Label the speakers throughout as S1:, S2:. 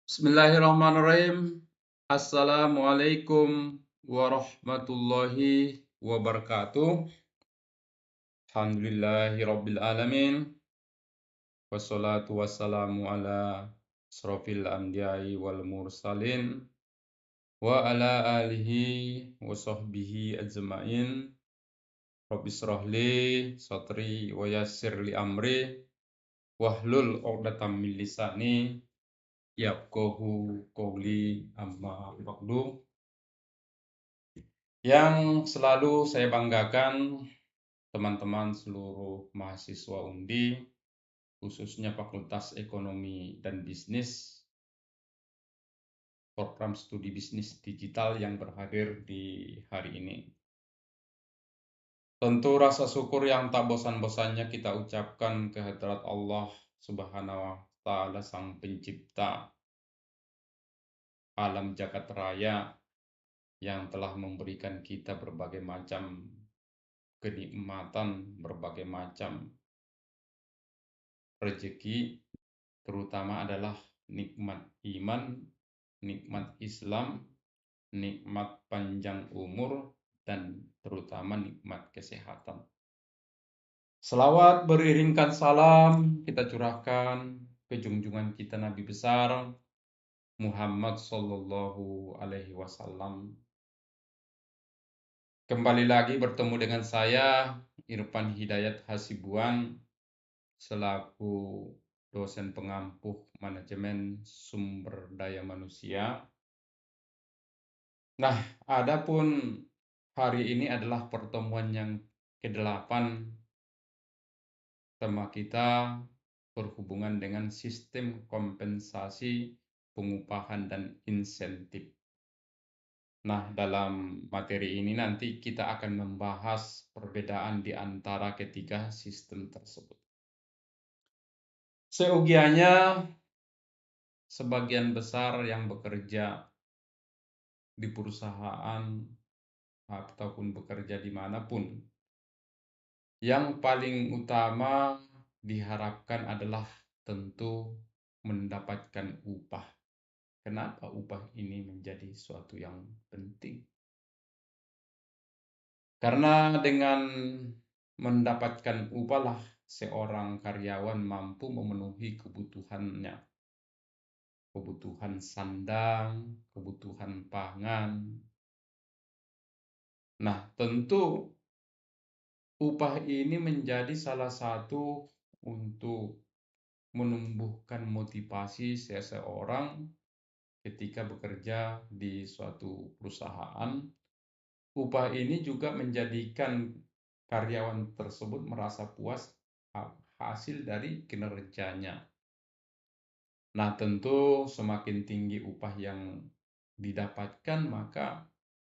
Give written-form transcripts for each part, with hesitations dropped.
S1: Bismillahirrahmanirrahim. Assalamualaikum warahmatullahi wabarakatuh. Alhamdulillahirabbil alamin. Wassalatu wassalamu ala asrofil anbiya'i wal mursalin wa ala alihi wa sahbihi ajma'in. Rabbi shrahli sadri wa yassir li amri wahlul 'uqdatam min lisani yafqahu qawli amma ba'du. Yang selalu saya banggakan teman-teman seluruh mahasiswa Undi, khususnya Fakultas Ekonomi dan Bisnis, program studi bisnis digital yang berhadir di hari ini. Tentu rasa syukur yang tak bosan-bosannya kita ucapkan kehadirat Allah Subhanahu wa Ta'ala, Sang Pencipta alam jagat raya, yang telah memberikan kita berbagai macam kenikmatan, berbagai macam rezeki, terutama adalah nikmat iman, nikmat Islam, nikmat panjang umur, dan terutama nikmat kesehatan. Selawat beriringkan salam kita curahkan ke junjungan kita Nabi besar Muhammad Sallallahu Alaihi Wasallam. Kembali lagi bertemu dengan saya, Irfan Hidayat Hasibuan, selaku dosen pengampuh manajemen sumber daya manusia. Nah, adapun hari ini adalah pertemuan yang ke-8. Tema kita berhubungan dengan sistem kompensasi pengupahan dan insentif. Nah, dalam materi ini nanti kita akan membahas perbedaan di antara ketiga sistem tersebut. Seugianya, sebagian besar yang bekerja di perusahaan ataupun bekerja dimanapun, yang paling utama diharapkan adalah tentu mendapatkan upah. Kenapa upah ini menjadi suatu yang penting? Karena dengan mendapatkan upah lah seorang karyawan mampu memenuhi kebutuhannya, kebutuhan sandang, kebutuhan pangan. Nah, tentu upah ini menjadi salah satu untuk menumbuhkan motivasi seseorang ketika bekerja di suatu perusahaan. Upah ini juga menjadikan karyawan tersebut merasa puas hasil dari kinerjanya. Nah, tentu semakin tinggi upah yang didapatkan, maka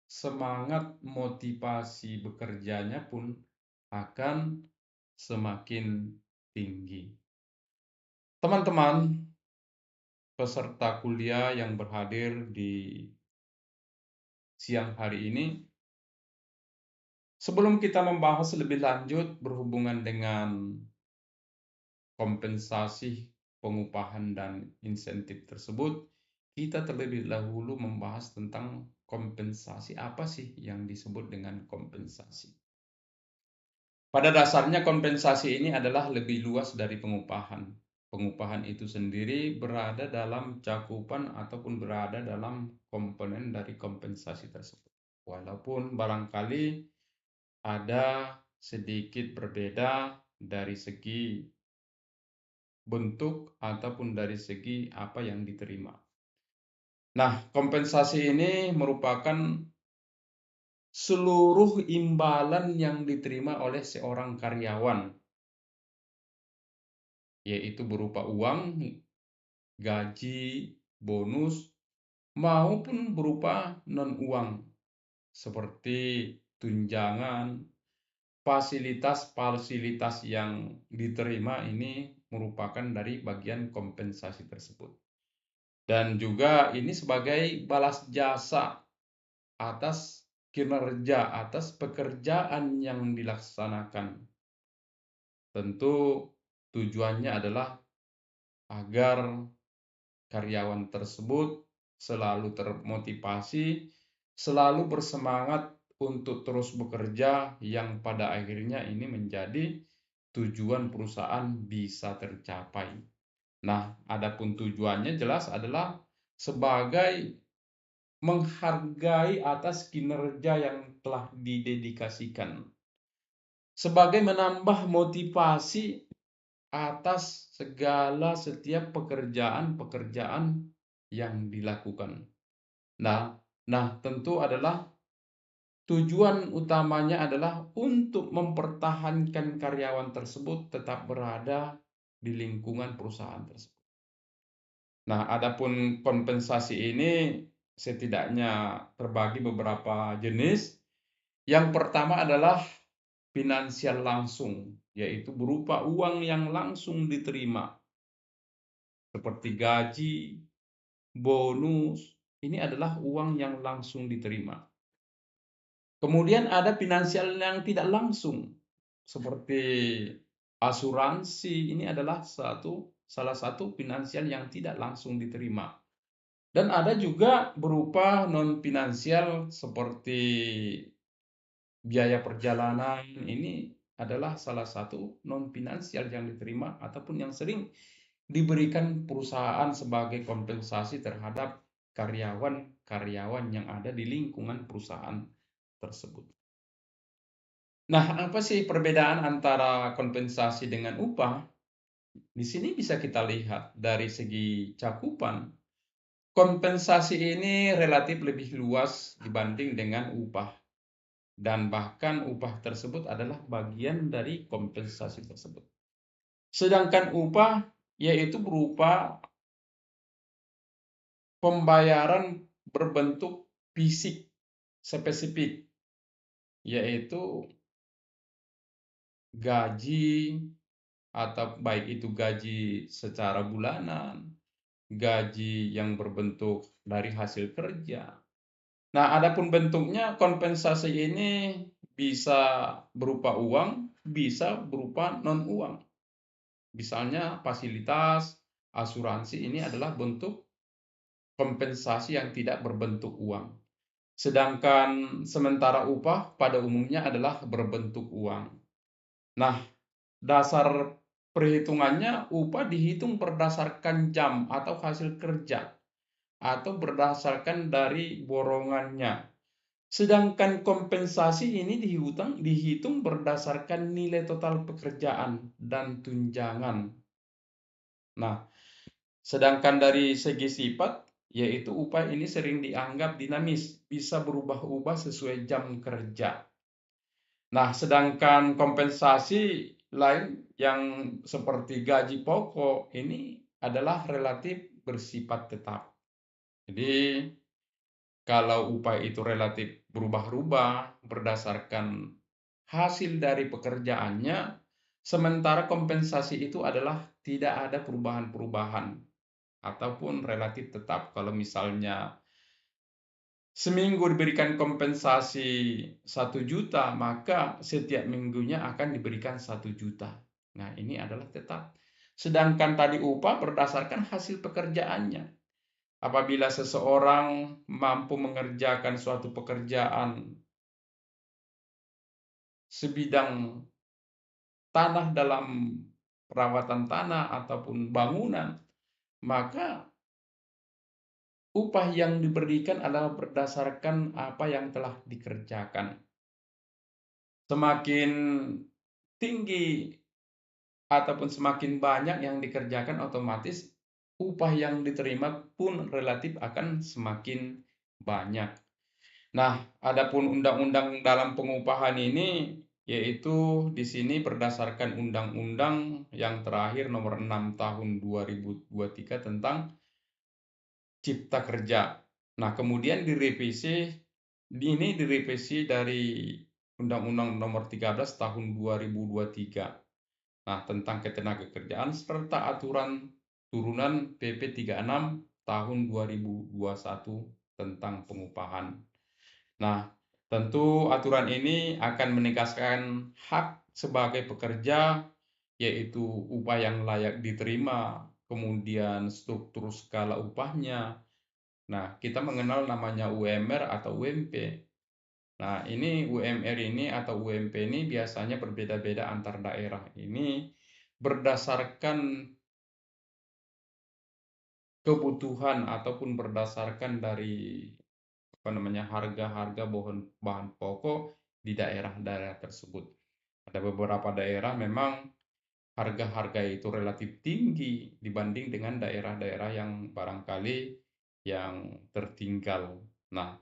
S1: semangat motivasi bekerjanya pun akan semakin tinggi. Teman-teman peserta kuliah yang berhadir di siang hari ini, sebelum kita membahas lebih lanjut berhubungan dengan kompensasi pengupahan dan insentif tersebut, kita terlebih dahulu membahas tentang kompensasi. Apa sih yang disebut dengan kompensasi? Pada dasarnya kompensasi ini adalah lebih luas dari pengupahan. Pengupahan itu sendiri berada dalam cakupan ataupun berada dalam komponen dari kompensasi tersebut. Walaupun barangkali ada sedikit berbeda dari segi bentuk ataupun dari segi apa yang diterima. Nah, kompensasi ini merupakan seluruh imbalan yang diterima oleh seorang karyawan, yaitu berupa uang, gaji, bonus, maupun berupa non-uang, seperti tunjangan, fasilitas-fasilitas yang diterima ini merupakan dari bagian kompensasi tersebut. Dan juga ini sebagai balas jasa atas kinerja, atas pekerjaan yang dilaksanakan. Tentu tujuannya adalah agar karyawan tersebut selalu termotivasi, selalu bersemangat untuk terus bekerja yang pada akhirnya ini menjadi tujuan perusahaan bisa tercapai. Nah, adapun tujuannya jelas adalah sebagai menghargai atas kinerja yang telah didedikasikan, sebagai menambah motivasi atas segala setiap pekerjaan-pekerjaan yang dilakukan. Nah, tentu adalah tujuan utamanya adalah untuk mempertahankan karyawan tersebut tetap berada di lingkungan perusahaan tersebut. Nah, adapun kompensasi ini setidaknya terbagi beberapa jenis. Yang pertama adalah finansial langsung, yaitu berupa uang yang langsung diterima, seperti gaji, bonus, ini adalah uang yang langsung diterima. Kemudian ada finansial yang tidak langsung, seperti asuransi, ini adalah salah satu finansial yang tidak langsung diterima. Dan ada juga berupa non-finansial seperti biaya perjalanan, ini adalah salah satu non-finansial yang diterima ataupun yang sering diberikan perusahaan sebagai kompensasi terhadap karyawan-karyawan yang ada di lingkungan perusahaan tersebut. Nah, apa sih perbedaan antara kompensasi dengan upah? Di sini bisa kita lihat dari segi cakupan, kompensasi ini relatif lebih luas dibanding dengan upah. Dan bahkan upah tersebut adalah bagian dari kompensasi tersebut. Sedangkan upah yaitu berupa pembayaran berbentuk fisik spesifik, yaitu gaji, atau baik itu gaji secara bulanan, gaji yang berbentuk dari hasil kerja. Nah, adapun bentuknya kompensasi ini bisa berupa uang, bisa berupa non-uang. Misalnya fasilitas asuransi ini adalah bentuk kompensasi yang tidak berbentuk uang. Sedangkan sementara upah pada umumnya adalah berbentuk uang. Nah, dasar perhitungannya upah dihitung berdasarkan jam atau hasil kerja atau berdasarkan dari borongannya. Sedangkan kompensasi ini dihitung berdasarkan nilai total pekerjaan dan tunjangan. Nah, sedangkan dari segi sifat, yaitu upah ini sering dianggap dinamis, bisa berubah-ubah sesuai jam kerja. Nah, sedangkan kompensasi lain yang seperti gaji pokok ini adalah relatif bersifat tetap. Jadi, kalau upah itu relatif berubah-ubah berdasarkan hasil dari pekerjaannya, sementara kompensasi itu adalah tidak ada perubahan-perubahan ataupun relatif tetap. Kalau misalnya seminggu diberikan kompensasi 1 juta, maka setiap minggunya akan diberikan 1 juta. Nah, ini adalah tetap. Sedangkan tadi upah berdasarkan hasil pekerjaannya. Apabila seseorang mampu mengerjakan suatu pekerjaan sebidang tanah dalam perawatan tanah ataupun bangunan, maka upah yang diberikan adalah berdasarkan apa yang telah dikerjakan. Semakin tinggi ataupun semakin banyak yang dikerjakan, otomatis upah yang diterima pun relatif akan semakin banyak. Nah, adapun undang-undang dalam pengupahan ini yaitu di sini berdasarkan undang-undang yang terakhir nomor 6 tahun 2023 tentang Cipta Kerja. Nah, kemudian direvisi dari Undang-Undang nomor 13 tahun 2023. Nah, tentang ketenagakerjaan serta aturan turunan PP 36 tahun 2021 tentang pengupahan. Nah, tentu aturan ini akan menegaskan hak sebagai pekerja, yaitu upah yang layak diterima, kemudian struktur skala upahnya. Nah, kita mengenal namanya UMR atau UMP. Nah, ini UMR ini atau UMP ini biasanya berbeda-beda antar daerah. Ini berdasarkan kebutuhan ataupun berdasarkan dari harga-harga bahan pokok di daerah-daerah tersebut. Ada beberapa daerah memang harga-harga itu relatif tinggi dibanding dengan daerah-daerah yang barangkali yang tertinggal. Nah,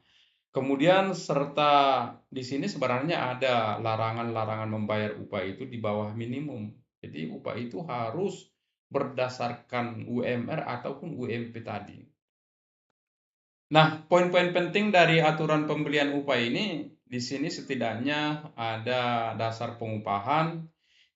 S1: kemudian serta di sini sebenarnya ada larangan-larangan membayar upah itu di bawah minimum. Jadi upah itu harus berdasarkan UMR ataupun UMP tadi. Nah, poin-poin penting dari aturan pembelian upah ini, di sini setidaknya ada dasar pengupahan,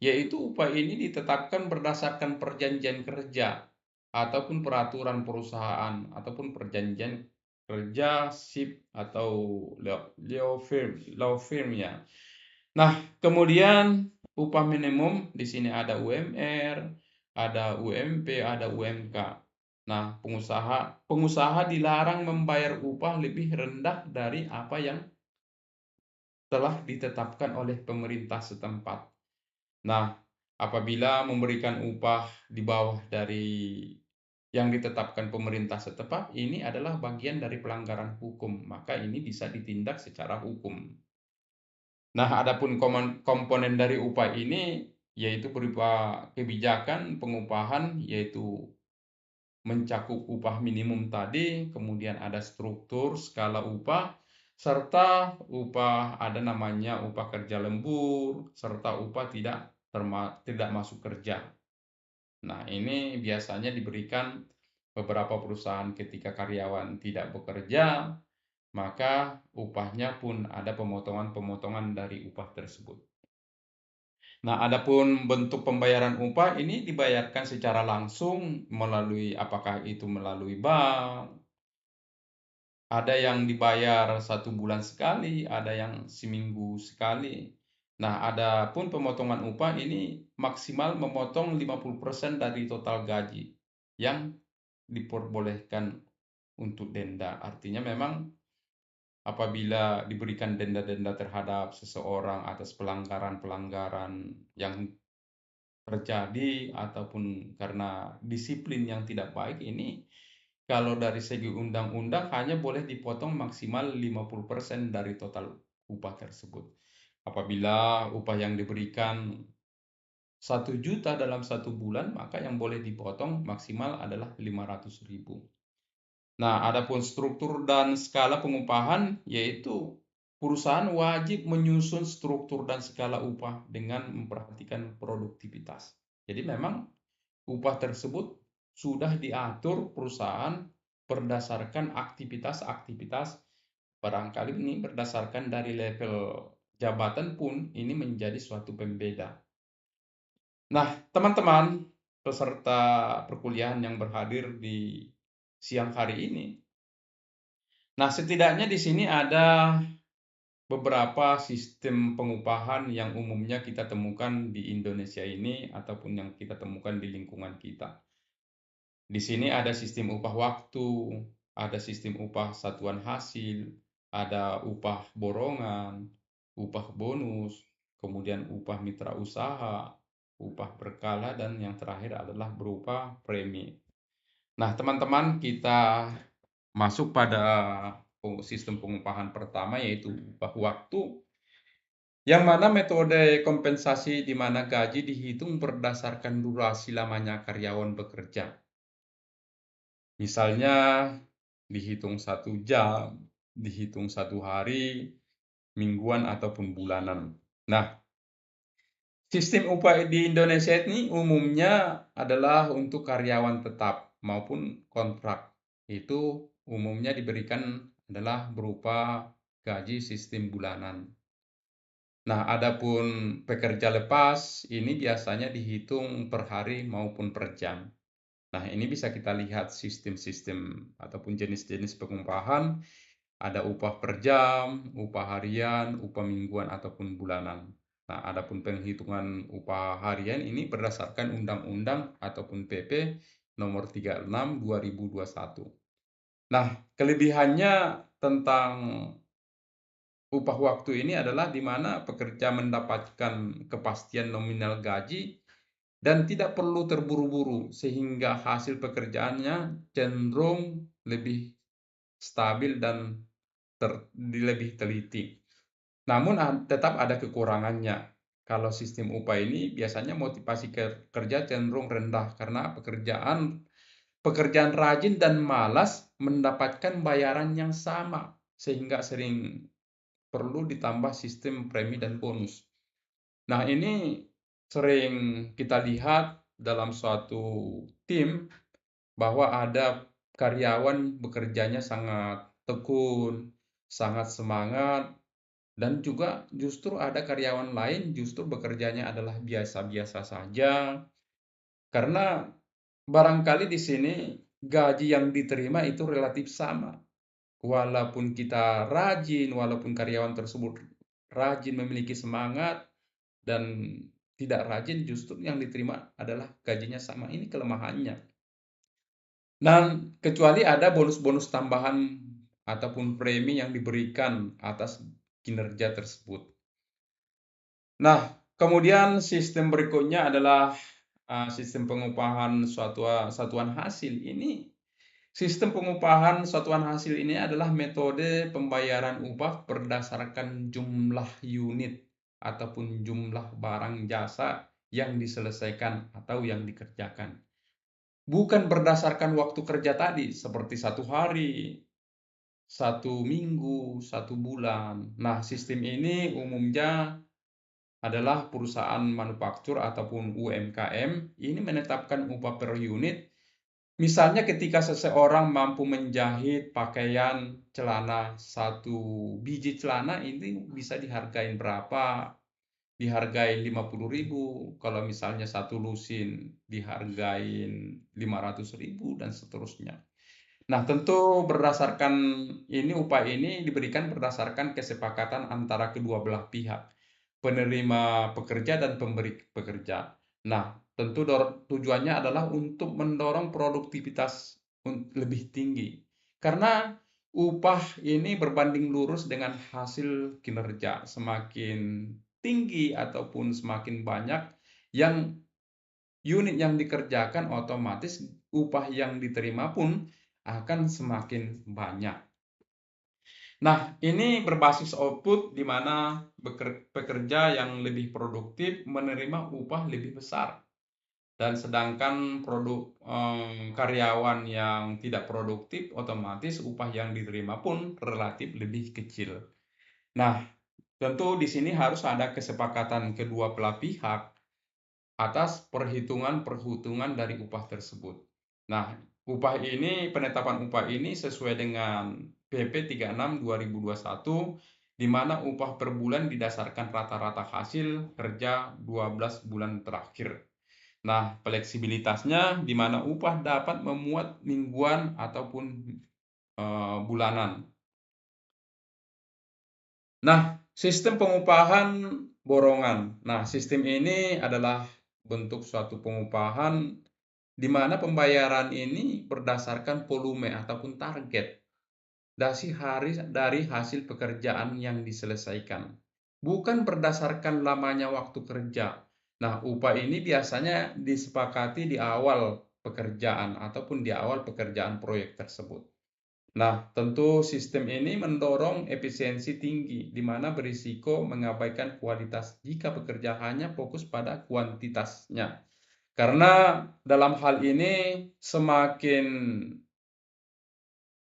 S1: yaitu upah ini ditetapkan berdasarkan perjanjian kerja ataupun peraturan perusahaan ataupun perjanjian kerja SIP atau law firm ya. Nah, kemudian upah minimum di sini ada UMR, ada UMP, ada UMK. Nah, pengusaha dilarang membayar upah lebih rendah dari apa yang telah ditetapkan oleh pemerintah setempat. Nah, apabila memberikan upah di bawah dari yang ditetapkan pemerintah setempat, ini adalah bagian dari pelanggaran hukum, maka ini bisa ditindak secara hukum. Nah, adapun komponen dari upah ini yaitu berupa kebijakan pengupahan, yaitu mencakup upah minimum tadi, kemudian ada struktur skala upah, serta upah ada namanya upah kerja lembur, serta upah tidak masuk kerja. Nah, ini biasanya diberikan beberapa perusahaan ketika karyawan tidak bekerja, maka upahnya pun ada pemotongan-pemotongan dari upah tersebut. Nah, adapun bentuk pembayaran upah ini dibayarkan secara langsung melalui apakah itu melalui bank, ada yang dibayar 1 bulan sekali, ada yang seminggu sekali. Nah, adapun pemotongan upah ini maksimal memotong 50% dari total gaji yang diperbolehkan untuk denda. Artinya memang apabila diberikan denda-denda terhadap seseorang atas pelanggaran-pelanggaran yang terjadi ataupun karena disiplin yang tidak baik ini, kalau dari segi undang-undang hanya boleh dipotong maksimal 50% dari total upah tersebut. Apabila upah yang diberikan 1 juta dalam 1 bulan, maka yang boleh dipotong maksimal adalah 500.000. Nah, adapun struktur dan skala pengupahan, yaitu perusahaan wajib menyusun struktur dan skala upah dengan memperhatikan produktivitas. Jadi memang upah tersebut sudah diatur perusahaan berdasarkan aktivitas-aktivitas, barangkali ini berdasarkan dari level jabatan pun ini menjadi suatu pembeda. Nah, teman-teman peserta perkuliahan yang berhadir di siang hari ini, nah, setidaknya di sini ada beberapa sistem pengupahan yang umumnya kita temukan di Indonesia ini ataupun yang kita temukan di lingkungan kita. Di sini ada sistem upah waktu, ada sistem upah satuan hasil, ada upah borongan, upah bonus, kemudian upah mitra usaha, upah berkala, dan yang terakhir adalah berupa premi. Nah, teman-teman, kita masuk pada sistem pengupahan pertama yaitu upah waktu, yang mana metode kompensasi di mana gaji dihitung berdasarkan durasi lamanya karyawan bekerja. Misalnya dihitung 1 jam, dihitung 1 hari, mingguan ataupun bulanan. Nah, sistem upah di Indonesia ini umumnya adalah untuk karyawan tetap maupun kontrak. Itu umumnya diberikan adalah berupa gaji sistem bulanan. Nah, adapun pekerja lepas ini biasanya dihitung per hari maupun per jam. Nah, ini bisa kita lihat sistem-sistem ataupun jenis-jenis pengupahan. Ada upah per jam, upah harian, upah mingguan ataupun bulanan. Nah, adapun penghitungan upah harian ini berdasarkan undang-undang ataupun PP nomor 36 2021. Nah, kelebihannya tentang upah waktu ini adalah di mana pekerja mendapatkan kepastian nominal gaji dan tidak perlu terburu-buru sehingga hasil pekerjaannya cenderung lebih stabil dan lebih teliti. Namun tetap ada kekurangannya. Kalau sistem upah ini biasanya motivasi kerja cenderung rendah karena pekerjaan rajin dan malas mendapatkan bayaran yang sama sehingga sering perlu ditambah sistem premi dan bonus. Nah, ini sering kita lihat dalam suatu tim bahwa ada karyawan bekerjanya sangat tekun, sangat semangat, dan juga justru ada karyawan lain justru bekerjanya adalah biasa-biasa saja. Karena barangkali di sini gaji yang diterima itu relatif sama. Walaupun kita rajin, walaupun karyawan tersebut rajin, memiliki semangat, dan tidak rajin, justru yang diterima adalah gajinya sama. Ini kelemahannya. Dan kecuali ada bonus-bonus tambahan ataupun premi yang diberikan atas kinerja tersebut. Nah, kemudian sistem berikutnya adalah sistem pengupahan satuan hasil. Ini sistem pengupahan satuan hasil ini adalah metode pembayaran upah berdasarkan jumlah unit ataupun jumlah barang jasa yang diselesaikan atau yang dikerjakan. Bukan berdasarkan waktu kerja tadi, seperti 1 hari, 1 minggu, 1 bulan. Nah, sistem ini umumnya adalah perusahaan manufaktur ataupun UMKM ini menetapkan upah per unit. Misalnya ketika seseorang mampu menjahit pakaian celana, 1 biji celana ini bisa dihargai berapa? Dihargai 50.000. Kalau misalnya 1 lusin dihargai 500.000 dan seterusnya. Nah, tentu berdasarkan ini upah ini diberikan berdasarkan kesepakatan antara kedua belah pihak, penerima pekerja dan pemberi pekerja. Nah, tentu tujuannya adalah untuk mendorong produktivitas lebih tinggi. Karena upah ini berbanding lurus dengan hasil kinerja. Semakin tinggi ataupun semakin banyak yang unit yang dikerjakan, otomatis upah yang diterima pun akan semakin banyak. Nah, ini berbasis output di mana pekerja yang lebih produktif menerima upah lebih besar. Dan sedangkan karyawan yang tidak produktif, otomatis upah yang diterima pun relatif lebih kecil. Nah, tentu di sini harus ada kesepakatan kedua belah pihak atas perhitungan dari upah tersebut. Nah, penetapan upah ini sesuai dengan PP 36 2021, di mana upah per bulan didasarkan rata-rata hasil kerja 12 bulan terakhir. Nah, fleksibilitasnya di mana upah dapat memuat mingguan ataupun bulanan. Nah, sistem pengupahan borongan. Nah, sistem ini adalah bentuk suatu pengupahan di mana pembayaran ini berdasarkan volume ataupun target dari hasil pekerjaan yang diselesaikan, bukan berdasarkan lamanya waktu kerja. Nah, upah ini biasanya disepakati di awal pekerjaan ataupun di awal pekerjaan proyek tersebut. Nah, tentu sistem ini mendorong efisiensi tinggi, di mana berisiko mengabaikan kualitas jika pekerja hanya fokus pada kuantitasnya. Karena dalam hal ini semakin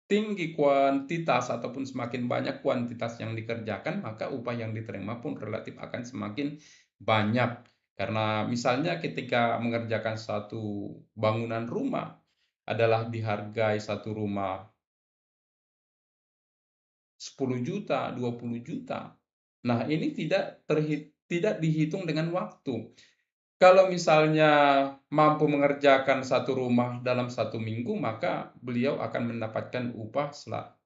S1: tinggi kuantitas ataupun semakin banyak kuantitas yang dikerjakan, maka upah yang diterima pun relatif akan semakin banyak. Karena misalnya ketika mengerjakan satu bangunan rumah adalah dihargai satu rumah 10 juta, 20 juta. Nah, ini tidak dihitung dengan waktu. Kalau misalnya mampu mengerjakan satu rumah dalam 1 minggu, maka beliau akan mendapatkan upah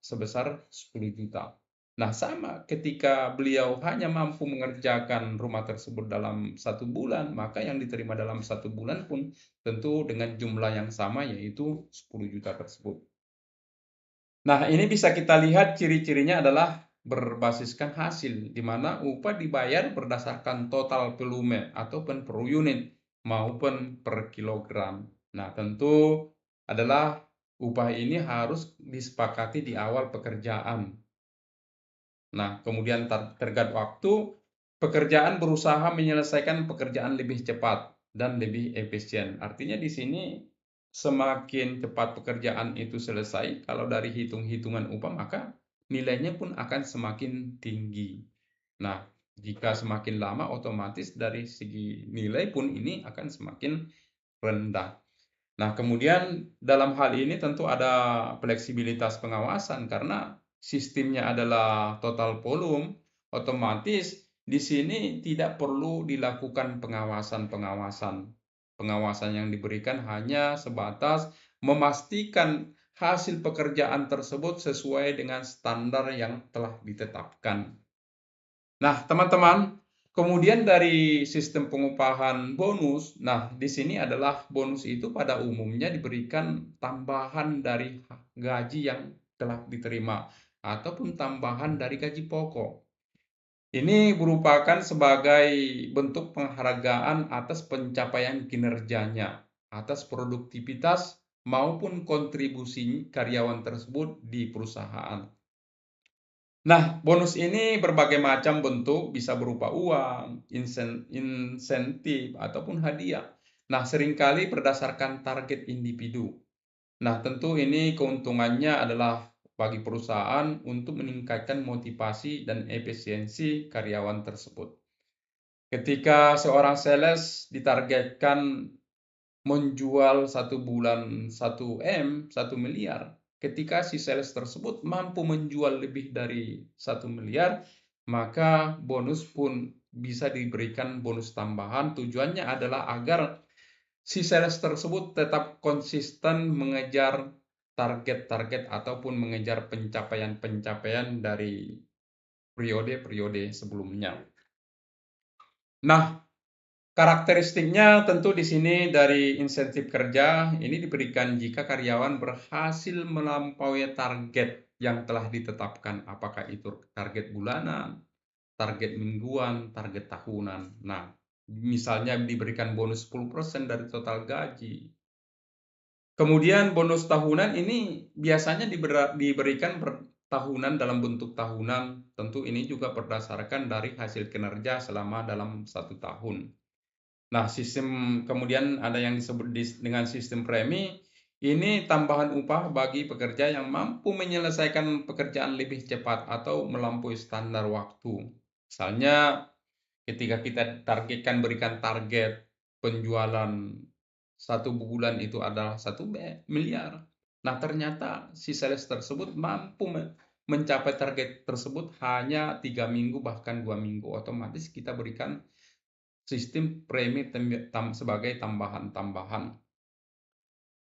S1: sebesar 10 juta. Nah, sama ketika beliau hanya mampu mengerjakan rumah tersebut dalam 1 bulan, maka yang diterima dalam 1 bulan pun tentu dengan jumlah yang sama, yaitu 10 juta tersebut. Nah, ini bisa kita lihat ciri-cirinya adalah berbasiskan hasil, di mana upah dibayar berdasarkan total volume ataupun per unit maupun per kilogram. Nah, tentu adalah upah ini harus disepakati di awal pekerjaan. Nah, kemudian tenggat waktu, pekerjaan berusaha menyelesaikan pekerjaan lebih cepat dan lebih efisien. Artinya di sini semakin cepat pekerjaan itu selesai, kalau dari hitung-hitungan upah maka nilainya pun akan semakin tinggi. Nah, jika semakin lama otomatis dari segi nilai pun ini akan semakin rendah. Nah, kemudian dalam hal ini tentu ada fleksibilitas pengawasan karena sistemnya adalah total volume, otomatis di sini tidak perlu dilakukan pengawasan-pengawasan. Pengawasan yang diberikan hanya sebatas memastikan hasil pekerjaan tersebut sesuai dengan standar yang telah ditetapkan. Nah, teman-teman, kemudian dari sistem pengupahan bonus, nah di sini adalah bonus itu pada umumnya diberikan tambahan dari gaji yang telah diterima ataupun tambahan dari gaji pokok. Ini merupakan sebagai bentuk penghargaan atas pencapaian kinerjanya, atas produktivitas maupun kontribusi karyawan tersebut di perusahaan. Nah, bonus ini berbagai macam bentuk, bisa berupa uang, insentif, ataupun hadiah. Nah, seringkali berdasarkan target individu. Nah, tentu ini keuntungannya adalah bagi perusahaan untuk meningkatkan motivasi dan efisiensi karyawan tersebut. Ketika seorang sales ditargetkan menjual 1 bulan 1 M, 1 miliar. Ketika si sales tersebut mampu menjual lebih dari 1 miliar, maka bonus pun bisa diberikan bonus tambahan. Tujuannya adalah agar si sales tersebut tetap konsisten mengejar target-target ataupun mengejar pencapaian-pencapaian dari periode-periode sebelumnya. Nah, karakteristiknya tentu di sini dari insentif kerja ini diberikan jika karyawan berhasil melampaui target yang telah ditetapkan, apakah itu target bulanan, target mingguan, target tahunan. Nah, misalnya diberikan bonus 10% dari total gaji. Kemudian bonus tahunan ini biasanya diberikan tahunan dalam bentuk tahunan. Tentu ini juga berdasarkan dari hasil kinerja selama dalam 1 tahun. Nah, sistem kemudian ada yang disebut dengan sistem premi. Ini tambahan upah bagi pekerja yang mampu menyelesaikan pekerjaan lebih cepat atau melampaui standar waktu. Misalnya, ketika kita targetkan berikan target penjualan 1 bulan itu adalah 1 miliar. Nah, ternyata si sales tersebut mampu mencapai target tersebut hanya 3 minggu bahkan 2 minggu. Otomatis kita berikan sistem premi sebagai tambahan-tambahan.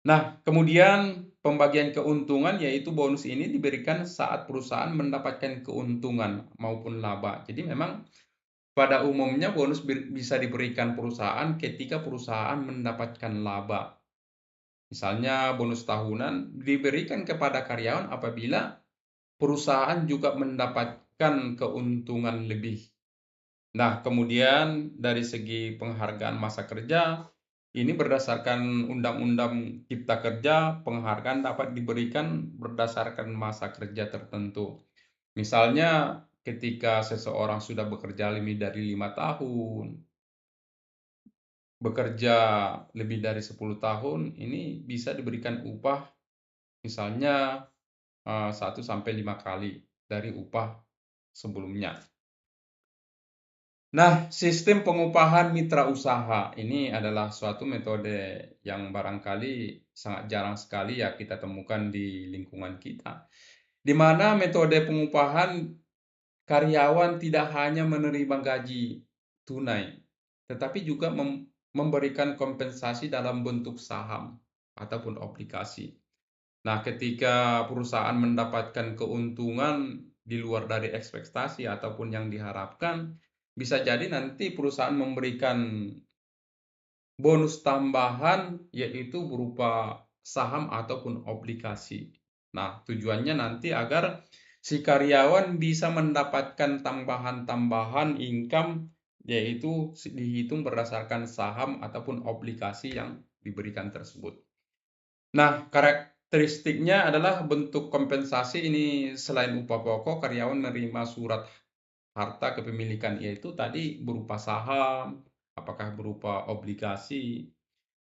S1: Nah, kemudian pembagian keuntungan yaitu bonus ini diberikan saat perusahaan mendapatkan keuntungan maupun laba. Jadi memang pada umumnya bonus bisa diberikan perusahaan ketika perusahaan mendapatkan laba. Misalnya bonus tahunan diberikan kepada karyawan apabila perusahaan juga mendapatkan keuntungan lebih. Nah, kemudian dari segi penghargaan masa kerja, ini berdasarkan Undang-Undang Cipta Kerja, penghargaan dapat diberikan berdasarkan masa kerja tertentu. Misalnya, ketika seseorang sudah bekerja lebih dari 5 tahun, bekerja lebih dari 10 tahun, ini bisa diberikan upah misalnya 1 sampai 5 kali dari upah sebelumnya. Nah, sistem pengupahan mitra usaha ini adalah suatu metode yang barangkali sangat jarang sekali ya kita temukan di lingkungan kita. Di mana metode pengupahan karyawan tidak hanya menerima gaji tunai, tetapi juga memberikan kompensasi dalam bentuk saham ataupun obligasi. Nah, ketika perusahaan mendapatkan keuntungan di luar dari ekspektasi ataupun yang diharapkan, bisa jadi nanti perusahaan memberikan bonus tambahan yaitu berupa saham ataupun obligasi. Nah, tujuannya nanti agar si karyawan bisa mendapatkan tambahan-tambahan income yaitu dihitung berdasarkan saham ataupun obligasi yang diberikan tersebut. Nah, karakteristiknya adalah bentuk kompensasi ini selain upah pokok, karyawan menerima surat harta kepemilikan yaitu tadi berupa saham, apakah berupa obligasi.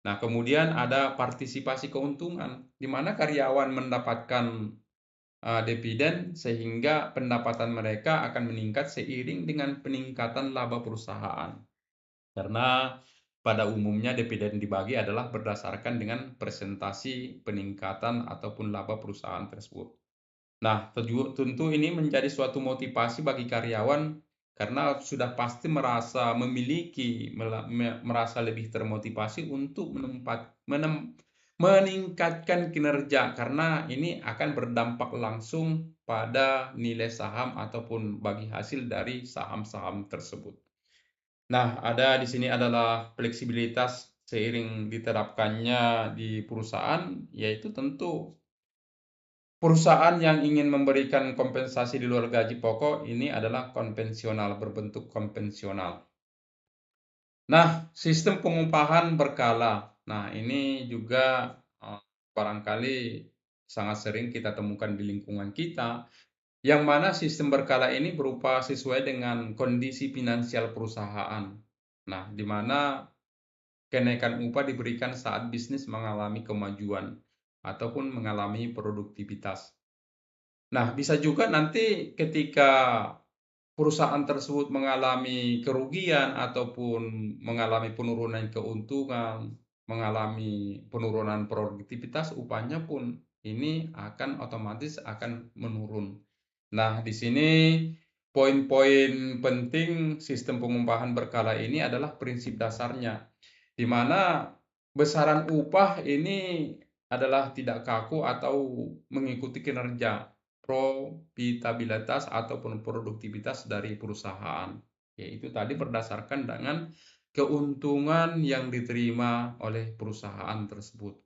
S1: Nah, kemudian ada partisipasi keuntungan, di mana karyawan mendapatkan dividen sehingga pendapatan mereka akan meningkat seiring dengan peningkatan laba perusahaan. Karena pada umumnya dividen dibagi adalah berdasarkan dengan presentasi peningkatan ataupun laba perusahaan tersebut. Nah, tentu ini menjadi suatu motivasi bagi karyawan karena sudah pasti merasa memiliki, merasa lebih termotivasi untuk meningkatkan kinerja karena ini akan berdampak langsung pada nilai saham ataupun bagi hasil dari saham-saham tersebut. Nah, ada di sini adalah fleksibilitas seiring diterapkannya di perusahaan, yaitu tentu perusahaan yang ingin memberikan kompensasi di luar gaji pokok ini adalah konvensional, berbentuk konvensional. Nah, sistem pengupahan berkala. Nah, ini juga barangkali sangat sering kita temukan di lingkungan kita, yang mana sistem berkala ini berupa sesuai dengan kondisi finansial perusahaan. Nah, di mana kenaikan upah diberikan saat bisnis mengalami kemajuan ataupun mengalami produktivitas. Nah, bisa juga nanti ketika perusahaan tersebut mengalami kerugian ataupun mengalami penurunan keuntungan, mengalami penurunan produktivitas, upahnya pun ini akan otomatis akan menurun. Nah, di sini poin-poin penting sistem pengupahan berkala ini adalah prinsip dasarnya, di mana besaran upah ini adalah tidak kaku atau mengikuti kinerja, profitabilitas ataupun produktivitas dari perusahaan. Yaitu tadi berdasarkan dengan keuntungan yang diterima oleh perusahaan tersebut.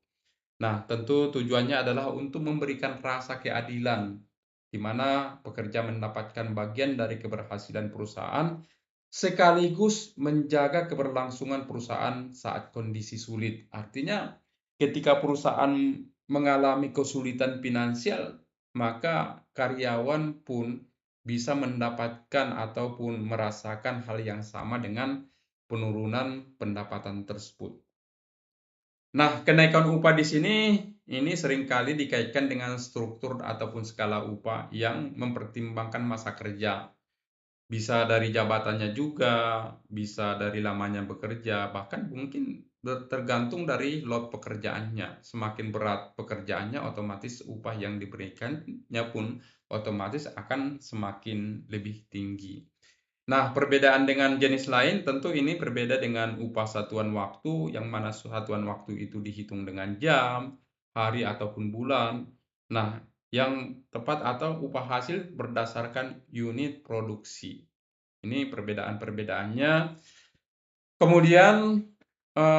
S1: Nah, tentu tujuannya adalah untuk memberikan rasa keadilan, di mana pekerja mendapatkan bagian dari keberhasilan perusahaan sekaligus menjaga keberlangsungan perusahaan saat kondisi sulit. Artinya, ketika perusahaan mengalami kesulitan finansial, maka karyawan pun bisa mendapatkan ataupun merasakan hal yang sama dengan penurunan pendapatan tersebut. Nah, kenaikan upah di sini ini seringkali dikaitkan dengan struktur ataupun skala upah yang mempertimbangkan masa kerja. Bisa dari jabatannya juga, bisa dari lamanya bekerja, bahkan mungkin tergantung dari load pekerjaannya. Semakin berat pekerjaannya, otomatis upah yang diberikannya pun otomatis akan semakin lebih tinggi. Nah, perbedaan dengan jenis lain tentu ini berbeda dengan upah satuan waktu, yang mana satuan waktu itu dihitung dengan jam, hari, ataupun bulan. Nah, yang tepat atau upah hasil berdasarkan unit produksi. Ini perbedaan-perbedaannya. Kemudian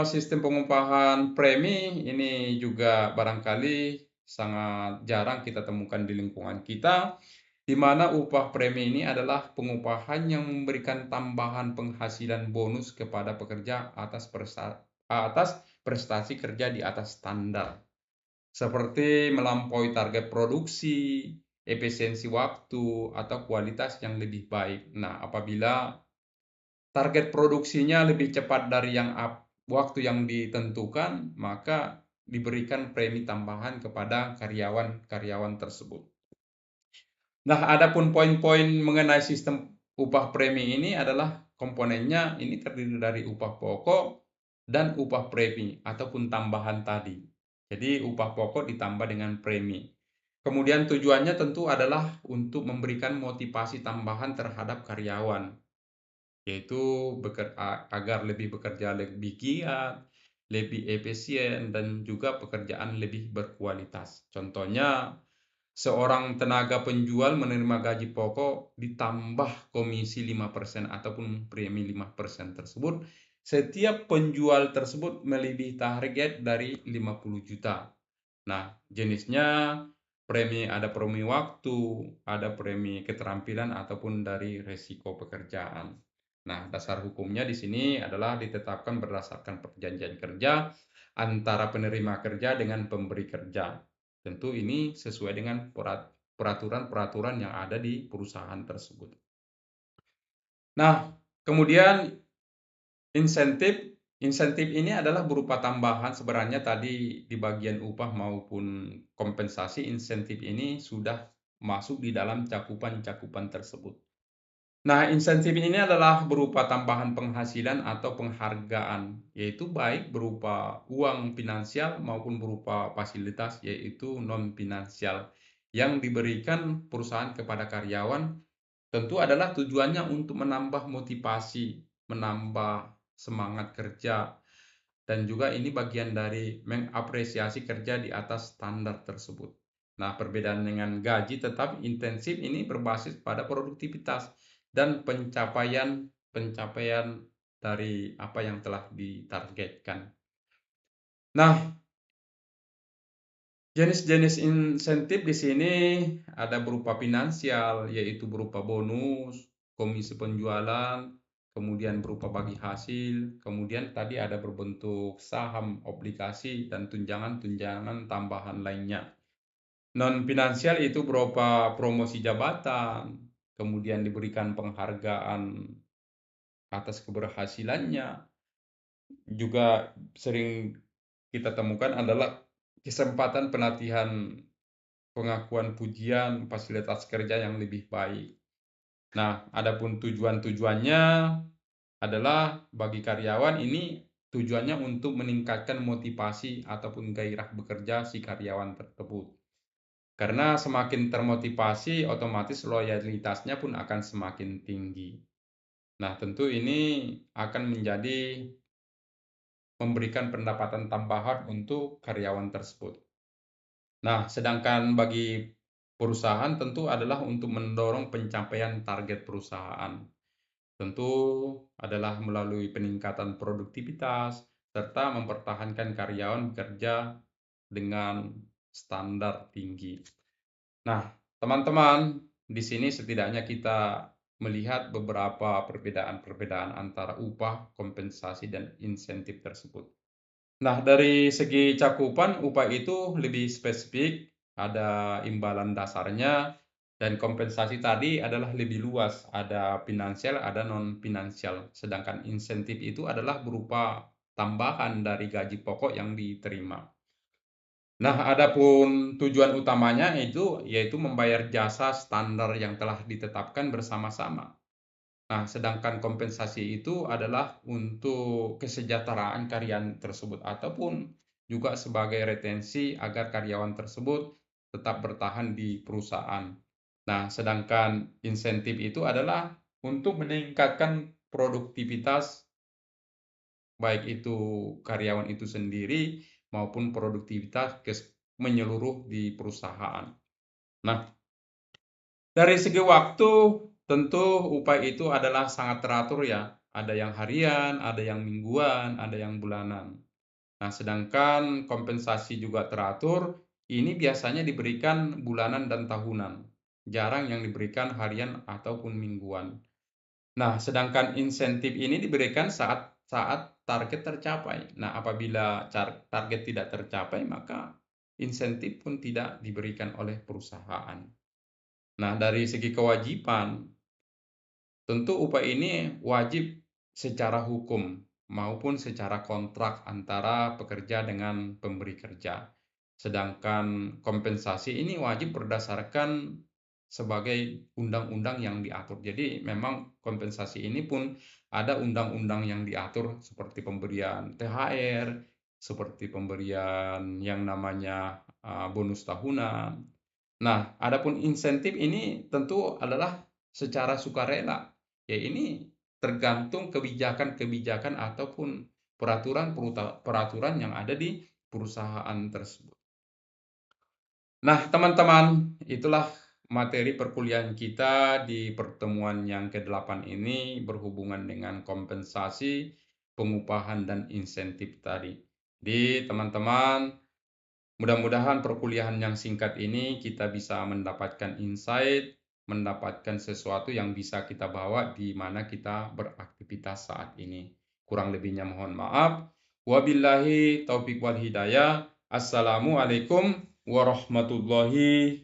S1: sistem pengupahan premi ini juga barangkali sangat jarang kita temukan di lingkungan kita, di mana upah premi ini adalah pengupahan yang memberikan tambahan penghasilan bonus kepada pekerja atas prestasi kerja di atas standar, seperti melampaui target produksi, efisiensi waktu, atau kualitas yang lebih baik. Nah, apabila target produksinya lebih cepat dari waktu yang ditentukan, maka diberikan premi tambahan kepada karyawan-karyawan tersebut. Nah, adapun poin-poin mengenai sistem upah premi ini adalah komponennya ini terdiri dari upah pokok dan upah premi ataupun tambahan tadi. Jadi upah pokok ditambah dengan premi. Kemudian tujuannya tentu adalah untuk memberikan motivasi tambahan terhadap karyawan, yaitu agar lebih bekerja lebih giat, lebih efisien, dan juga pekerjaan lebih berkualitas. Contohnya, seorang tenaga penjual menerima gaji pokok ditambah komisi 5% ataupun premi 5% tersebut setiap penjual tersebut melebihi target dari 50 juta. Nah, jenisnya ada premi waktu, ada premi keterampilan ataupun dari resiko pekerjaan. Nah, dasar hukumnya di sini adalah ditetapkan berdasarkan perjanjian kerja antara penerima kerja dengan pemberi kerja. Tentu ini sesuai dengan peraturan-peraturan yang ada di perusahaan tersebut. Nah, kemudian insentif insentif ini adalah berupa tambahan sebenarnya tadi di bagian upah maupun kompensasi insentif ini sudah masuk di dalam cakupan-cakupan tersebut. Nah, insentif ini adalah berupa tambahan penghasilan atau penghargaan, yaitu baik berupa uang finansial maupun berupa fasilitas, yaitu non-finansial, yang diberikan perusahaan kepada karyawan, tentu adalah tujuannya untuk menambah motivasi, menambah semangat kerja, dan juga ini bagian dari mengapresiasi kerja di atas standar tersebut. Nah, perbedaan dengan gaji tetap intensif ini berbasis pada produktivitas dan pencapaian dari apa yang telah ditargetkan. Nah, jenis-jenis insentif di sini ada berupa finansial, yaitu berupa bonus, komisi penjualan, kemudian berupa bagi hasil, kemudian tadi ada berbentuk saham, obligasi, dan tunjangan-tunjangan tambahan lainnya. Non-finansial itu berupa promosi jabatan, kemudian diberikan penghargaan atas keberhasilannya. Juga sering kita temukan adalah kesempatan pelatihan, pengakuan pujian, fasilitas kerja yang lebih baik. Nah, adapun tujuan-tujuannya adalah bagi karyawan ini tujuannya untuk meningkatkan motivasi ataupun gairah bekerja si karyawan tersebut. Karena semakin termotivasi, otomatis loyalitasnya pun akan semakin tinggi. Nah, tentu ini akan memberikan pendapatan tambahan untuk karyawan tersebut. Nah, sedangkan bagi perusahaan tentu adalah untuk mendorong pencapaian target perusahaan. Tentu adalah melalui peningkatan produktivitas serta mempertahankan karyawan bekerja dengan standar tinggi. Nah, teman-teman, di sini setidaknya kita melihat beberapa perbedaan-perbedaan antara upah, kompensasi, dan insentif tersebut. Nah, dari segi cakupan, upah itu lebih spesifik, ada imbalan dasarnya, dan kompensasi tadi adalah lebih luas, ada finansial, ada non-finansial. Sedangkan insentif itu adalah berupa tambahan dari gaji pokok yang diterima. Nah, adapun tujuan utamanya itu yaitu membayar jasa standar yang telah ditetapkan bersama-sama. Nah, sedangkan kompensasi itu adalah untuk kesejahteraan karyawan tersebut ataupun juga sebagai retensi agar karyawan tersebut tetap bertahan di perusahaan. Nah, sedangkan insentif itu adalah untuk meningkatkan produktivitas baik itu karyawan itu sendiri maupun produktivitas menyeluruh di perusahaan. Nah, dari segi waktu tentu upah itu adalah sangat teratur ya. Ada yang harian, ada yang mingguan, ada yang bulanan. Nah, sedangkan kompensasi juga teratur, ini biasanya diberikan bulanan dan tahunan. Jarang yang diberikan harian ataupun mingguan. Nah, sedangkan insentif ini diberikan saat target tercapai. Nah, apabila target tidak tercapai, maka insentif pun tidak diberikan oleh perusahaan. Nah, dari segi kewajiban, tentu upah ini wajib secara hukum maupun secara kontrak antara pekerja dengan pemberi kerja. Sedangkan kompensasi ini wajib berdasarkan sebagai undang-undang yang diatur. Jadi memang kompensasi ini pun ada undang-undang yang diatur seperti pemberian THR, seperti pemberian yang namanya bonus tahunan. Nah, adapun insentif ini tentu adalah secara sukarela. Ya ini tergantung kebijakan-kebijakan ataupun peraturan yang ada di perusahaan tersebut. Nah, teman-teman, itulah materi perkuliahan kita di pertemuan yang ke-8 ini berhubungan dengan kompensasi, pengupahan, dan insentif tadi. Jadi, teman-teman, mudah-mudahan perkuliahan yang singkat ini kita bisa mendapatkan insight, mendapatkan sesuatu yang bisa kita bawa di mana kita beraktivitas saat ini. Kurang lebihnya mohon maaf. Wabillahi taufiq wal hidayah. Assalamualaikum warahmatullahi